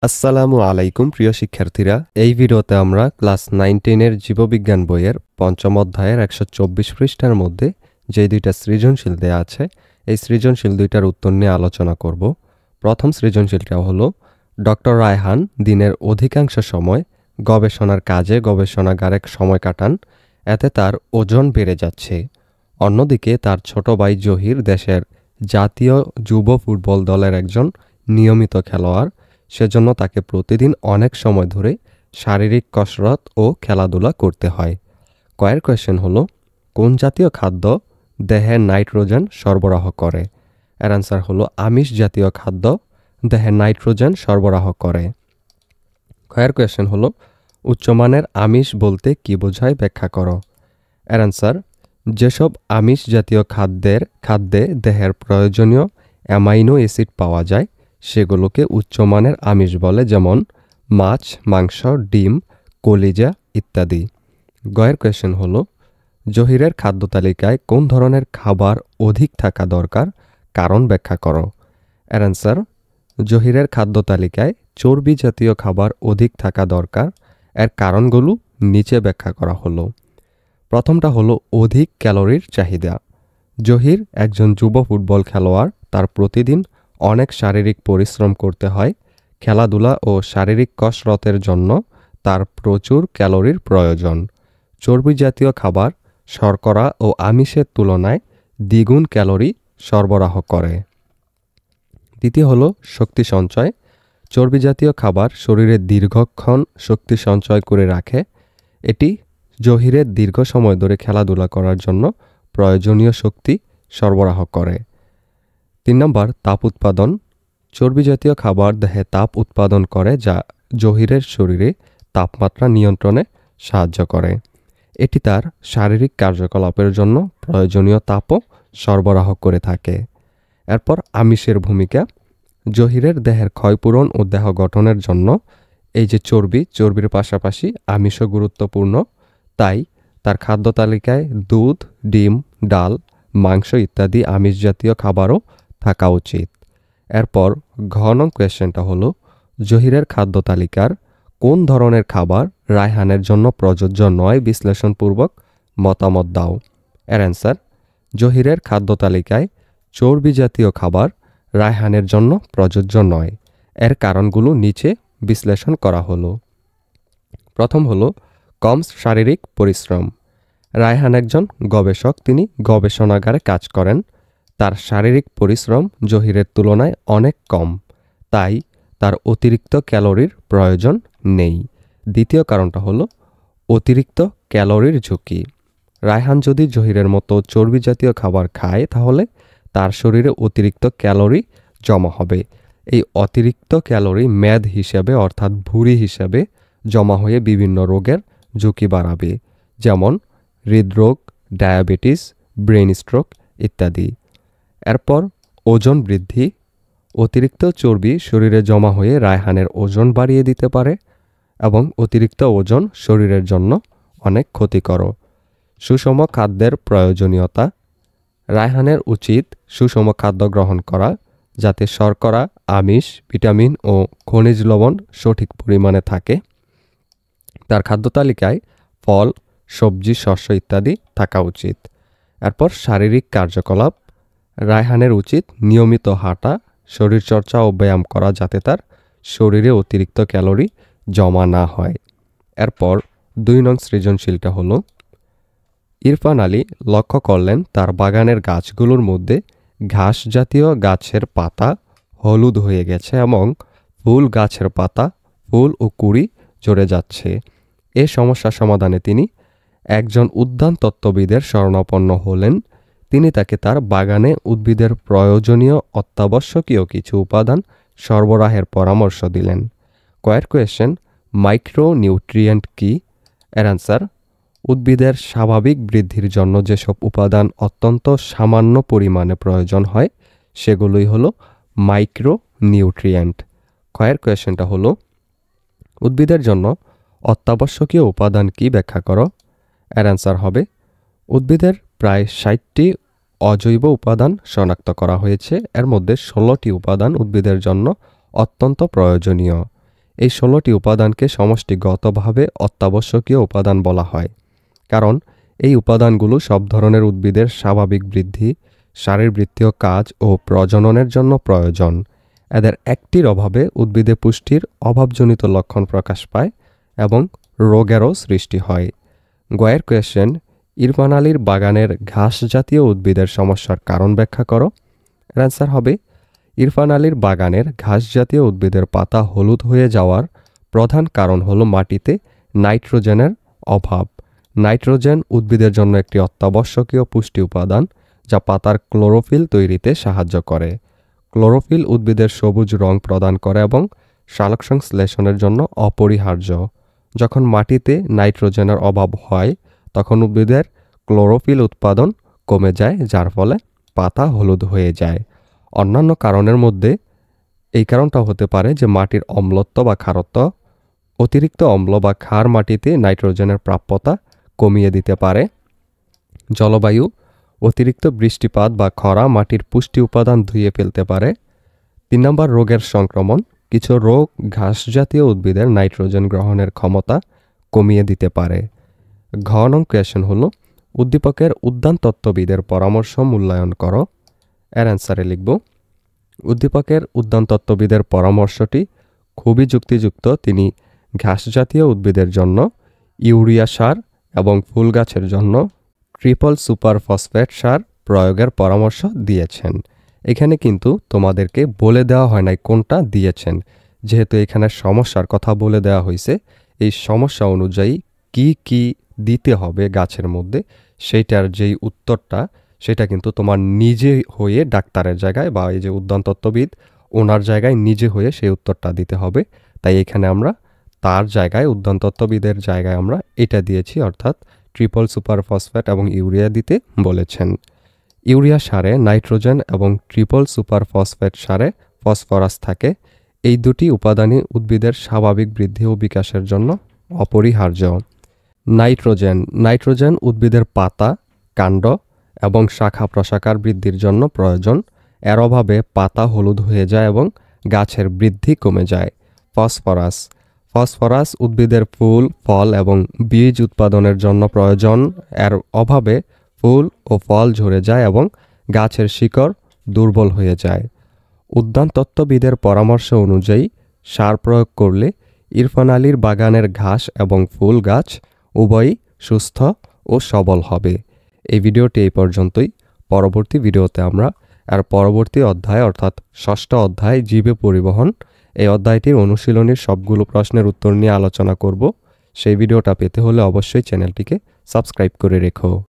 আসসালামু আলাইকুম প্রিয় শিক্ষার্থীরা, এই ভিডিওতে আমরা ক্লাস 9-10 এর জীববিজ্ঞান বইয়ের পঞ্চম অধ্যায়ের 124 পৃষ্ঠার মধ্যে যে দুইটা সৃজনশীল দেয়া আছে, এই সৃজনশীল দুইটার উত্তর নিয়ে আলোচনা করব। প্রথম সৃজনশীলটা হলো, ডক্টর রায়হান দিনের অধিকাংশ সময় গবেষণার কাজে গবেষণাগারে সময় কাটান, এতে তার ওজন বেড়ে যাচ্ছে। অন্যদিকে তার ছোট ভাই জহির দেশের জাতীয় যুব ফুটবল দলের একজন নিয়মিত খেলোয়াড়, সেজন্য তাকে প্রতিদিন অনেক সময় ধরে শারীরিক কসরত ও খেলাধুলা করতে হয়। কয়ের কোয়েশ্চেন হলো, কোন জাতীয় খাদ্য দেহে নাইট্রোজেন সরবরাহ করে? এর অ্যান্সার হলো আমিষ জাতীয় খাদ্য দেহে নাইট্রোজেন সরবরাহ করে। কয়ের কোয়েশ্চেন হলো, উচ্চমানের আমিষ বলতে কি বোঝায় ব্যাখ্যা করো? এর অ্যান্সার, যেসব আমিষ জাতীয় খাদ্যে দেহের প্রয়োজনীয় অ্যামাইনো অ্যাসিড পাওয়া যায় সেগুলোকে উচ্চমানের আমিষ বলে, যেমন মাছ, মাংস, ডিম, কলিজা ইত্যাদি। গয়ের কোয়েশ্চেন হলো, জহিরের খাদ্য তালিকায় কোন ধরনের খাবার অধিক থাকা দরকার, কারণ ব্যাখ্যা করো? এর অ্যান্সার, জহিরের খাদ্য তালিকায় চর্বি জাতীয় খাবার অধিক থাকা দরকার। এর কারণগুলো নিচে ব্যাখ্যা করা হলো। প্রথমটা হলো অধিক ক্যালোরির চাহিদা। জহির একজন যুব ফুটবল খেলোয়াড়, তার প্রতিদিন অনেক শারীরিক পরিশ্রম করতে হয়। খেলাধুলা ও শারীরিক কসরতের জন্য তার প্রচুর ক্যালোরির প্রয়োজন। চর্বি জাতীয় খাবার শর্করা ও আমিষের তুলনায় দ্বিগুণ ক্যালোরি সরবরাহ করে। দ্বিতীয় হলো শক্তি সঞ্চয়। চর্বি জাতীয় খাবার শরীরে দীর্ঘক্ষণ শক্তি সঞ্চয় করে রাখে। এটি জহিরের দীর্ঘ সময় ধরে খেলাধুলা করার জন্য প্রয়োজনীয় শক্তি সরবরাহ করে। 3 নম্বর, তাপ উৎপাদন। চর্বি জাতীয় খাবার দেহে তাপ উৎপাদন করে, যা জহিরের শরীরে তাপমাত্রা নিয়ন্ত্রণে সাহায্য করে। এটি তার শারীরিক কার্যকলাপের জন্য প্রয়োজনীয় তাপও সরবরাহ করে থাকে। এরপর আমিষের ভূমিকা। জহিরের দেহের ক্ষয়পূরণ ও দেহ গঠনের জন্য এই যে চর্বির পাশাপাশি আমিষও গুরুত্বপূর্ণ। তাই তার খাদ্য তালিকায় দুধ, ডিম, ডাল, মাংস ইত্যাদি আমিষ জাতীয় খাবারও থাকা উচিত। এরপর ঘন কোয়েশ্চেনটা হলো, জহিরের খাদ্য তালিকার কোন ধরনের খাবার রায়হানের জন্য প্রযোজ্য নয়, বিশ্লেষণপূর্বক মতামত দাও। এর অ্যান্সার, জহিরের খাদ্য তালিকায় চর্বি জাতীয় খাবার রায়হানের জন্য প্রযোজ্য নয়। এর কারণগুলো নিচে বিশ্লেষণ করা হলো। প্রথম হলো কম শারীরিক পরিশ্রম। রায়হান একজন গবেষক, তিনি গবেষণাগারে কাজ করেন। তার শারীরিক পরিশ্রম জহিরের তুলনায় অনেক কম, তাই তার অতিরিক্ত ক্যালোরির প্রয়োজন নেই। দ্বিতীয় কারণটা হলো অতিরিক্ত ক্যালোরির ঝুঁকি। রায়হান যদি জহিরের মতো চর্বি জাতীয় খাবার খায় তাহলে তার শরীরে অতিরিক্ত ক্যালোরি জমা হবে। এই অতিরিক্ত ক্যালোরি মেদ হিসেবে অর্থাৎ ভুঁড়ি হিসেবে জমা হয়ে বিভিন্ন রোগের ঝুঁকি বাড়াবে, যেমন হৃদরোগ, ডায়াবেটিস, ব্রেন স্ট্রোক ইত্যাদি। এরপর ওজন বৃদ্ধি। অতিরিক্ত চর্বি শরীরে জমা হয়ে রায়হানের ওজন বাড়িয়ে দিতে পারে এবং অতিরিক্ত ওজন শরীরের জন্য অনেক ক্ষতিকর। সুষম খাদ্যের প্রয়োজনীয়তা। রায়হানের উচিত সুষম খাদ্য গ্রহণ করা, যাতে শর্করা, আমিষ, ভিটামিন ও খনিজ লবণ সঠিক পরিমাণে থাকে। তার খাদ্য তালিকায় ফল, সবজি, শস্য ইত্যাদি থাকা উচিত। এরপর শারীরিক কার্যকলাপ। রায়হানের উচিত নিয়মিত হাঁটা, শরীরচর্চা ও ব্যায়াম করা, যাতে তার শরীরে অতিরিক্ত ক্যালোরি জমা না হয়। এরপর 2 নং সৃজনশীলটা হলো, ইরফান আলী লক্ষ্য করলেন তার বাগানের গাছগুলোর মধ্যে ঘাস জাতীয় গাছের পাতা হলুদ হয়ে গেছে এবং ফুল গাছের পাতা, ফুল ও কুঁড়ি ঝরে যাচ্ছে। এ সমস্যা সমাধানে তিনি একজন উদ্যান তত্ত্ববিদের শরণাপন্ন হলেন। তিনি তাকে তার বাগানে উদ্ভিদের প্রয়োজনীয় অত্যাবশ্যকীয় কিছু উপাদান সরবরাহের পরামর্শ দিলেন। কয়ের কোয়েশ্চেন, মাইক্রো নিউট্রিয়েন্ট কি? এর অ্যান্সার, উদ্ভিদের স্বাভাবিক বৃদ্ধির জন্য যেসব উপাদান অত্যন্ত সামান্য পরিমাণে প্রয়োজন হয় সেগুলোই হলো মাইক্রো নিউট্রিয়েন্ট। কয়ের কোয়েশ্চেনটা হলো, উদ্ভিদের জন্য অত্যাবশ্যকীয় উপাদান কি, ব্যাখ্যা করো। এর অ্যান্সার হবে, উদ্ভিদের প্রায় 60টি অজৈব উপাদান শনাক্ত করা হয়েছে। এর মধ্যে 16টি উপাদান উদ্ভিদের জন্য অত্যন্ত প্রয়োজনীয়। এই 16টি উপাদানকে সমষ্টিগতভাবে অত্যাবশ্যকীয় উপাদান বলা হয়, কারণ এই উপাদানগুলো সব ধরনের উদ্ভিদের স্বাভাবিক বৃদ্ধি, শারীরবৃত্তীয় কাজ ও প্রজননের জন্য প্রয়োজন। এদের একটির অভাবে উদ্ভিদে পুষ্টির অভাবজনিত লক্ষণ প্রকাশ পায় এবং রোগেরও সৃষ্টি হয়। গয়ের কোয়েশ্চেন, ইরফান আলীর বাগানের ঘাস জাতীয় উদ্ভিদের সমস্যার কারণ ব্যাখ্যা করো। এর অ্যান্সার হবে, ইরফান আলীর বাগানের ঘাস জাতীয় উদ্ভিদের পাতা হলুদ হয়ে যাওয়ার প্রধান কারণ হলো মাটিতে নাইট্রোজেনের অভাব। নাইট্রোজেন উদ্ভিদের জন্য একটি অত্যাবশ্যকীয় পুষ্টি উপাদান, যা পাতার ক্লোরোফিল তৈরিতে সাহায্য করে। ক্লোরোফিল উদ্ভিদের সবুজ রং প্রদান করে এবং সালোকসংশ্লেষণের জন্য অপরিহার্য। যখন মাটিতে নাইট্রোজেনের অভাব হয়, তখন উদ্ভিদের ক্লোরোফিল উৎপাদন কমে যায়, যার ফলে পাতা হলুদ হয়ে যায়। অন্যান্য কারণের মধ্যে এই কারণটা হতে পারে যে মাটির অম্লত্ব বা ক্ষারত্ব, অতিরিক্ত অম্ল বা ক্ষার মাটিতে নাইট্রোজেনের প্রাপ্যতা কমিয়ে দিতে পারে। জলবায়ু, অতিরিক্ত বৃষ্টিপাত বা খরা মাটির পুষ্টি উপাদান ধুয়ে ফেলতে পারে। 3 নম্বর, রোগের সংক্রমণ। কিছু রোগ ঘাস জাতীয় উদ্ভিদের নাইট্রোজেন গ্রহণের ক্ষমতা কমিয়ে দিতে পারে। ঘ নং কোয়েশ্চেন হলো, উদ্দীপকের উদ্যানতত্ত্ববিদের পরামর্শ মূল্যায়ন করো। এর অ্যান্সারে লিখব, উদ্দীপকের উদ্যানতত্ত্ববিদের পরামর্শটি খুবই যুক্তিযুক্ত। তিনি ঘাস জাতীয় উদ্ভিদের জন্য ইউরিয়া সার এবং ফুল গাছের জন্য ট্রিপল সুপার ফসফেট সার প্রয়োগের পরামর্শ দিয়েছেন। এখানে কিন্তু তোমাদেরকে বলে দেওয়া হয় নাই কোনটা দিয়েছেন, যেহেতু এখানে সমস্যার কথা বলে দেওয়া হয়েছে। এই সমস্যা অনুযায়ী কি কি দিতে হবে গাছের মধ্যে, সেইটার যেই উত্তরটা, সেটা কিন্তু তোমার নিজে হয়ে ডাক্তারের জায়গায় বা এই যে উদ্যানতত্ত্ববিদ ওনার জায়গায় নিজে হয়ে সেই উত্তরটা দিতে হবে। তাই এখানে আমরা তার জায়গায়, উদ্যানতত্ত্ববিদের জায়গায় আমরা এটা দিয়েছি, অর্থাৎ ট্রিপল সুপার ফসফেট এবং ইউরিয়া দিতে বলেছেন। ইউরিয়া সারে নাইট্রোজেন এবং ট্রিপল সুপার ফসফেট সারে ফসফরাস থাকে। এই দুটি উপাদানই উদ্ভিদের স্বাভাবিক বৃদ্ধি ও বিকাশের জন্য অপরিহার্য। নাইট্রোজেন উদ্ভিদের পাতা, কাণ্ড এবং শাখা প্রশাখার বৃদ্ধির জন্য প্রয়োজন। এর অভাবে পাতা হলুদ হয়ে যায় এবং গাছের বৃদ্ধি কমে যায়। ফসফরাস উদ্ভিদের ফুল, ফল এবং বীজ উৎপাদনের জন্য প্রয়োজন। এর অভাবে ফুল ও ফল ঝরে যায় এবং গাছের শিকড় দুর্বল হয়ে যায়। উদ্যানতত্ত্ববিদের পরামর্শ অনুযায়ী সার প্রয়োগ করলে ইরফান আলীর বাগানের ঘাস এবং ফুল গাছ উভয়ই সুস্থ ও সবল হবে। এই ভিডিওটি এই পর্যন্তই। পরবর্তী ভিডিওতে আমরা এর পরবর্তী অধ্যায় অর্থাৎ 6ষ্ঠ অধ্যায় জীবে পরিবহন, এই অধ্যায়টির অনুশীলনীর সবগুলো প্রশ্নের উত্তর নিয়ে আলোচনা করব। সেই ভিডিওটা পেতে হলে অবশ্যই চ্যানেলটিকে সাবস্ক্রাইব করে রেখো।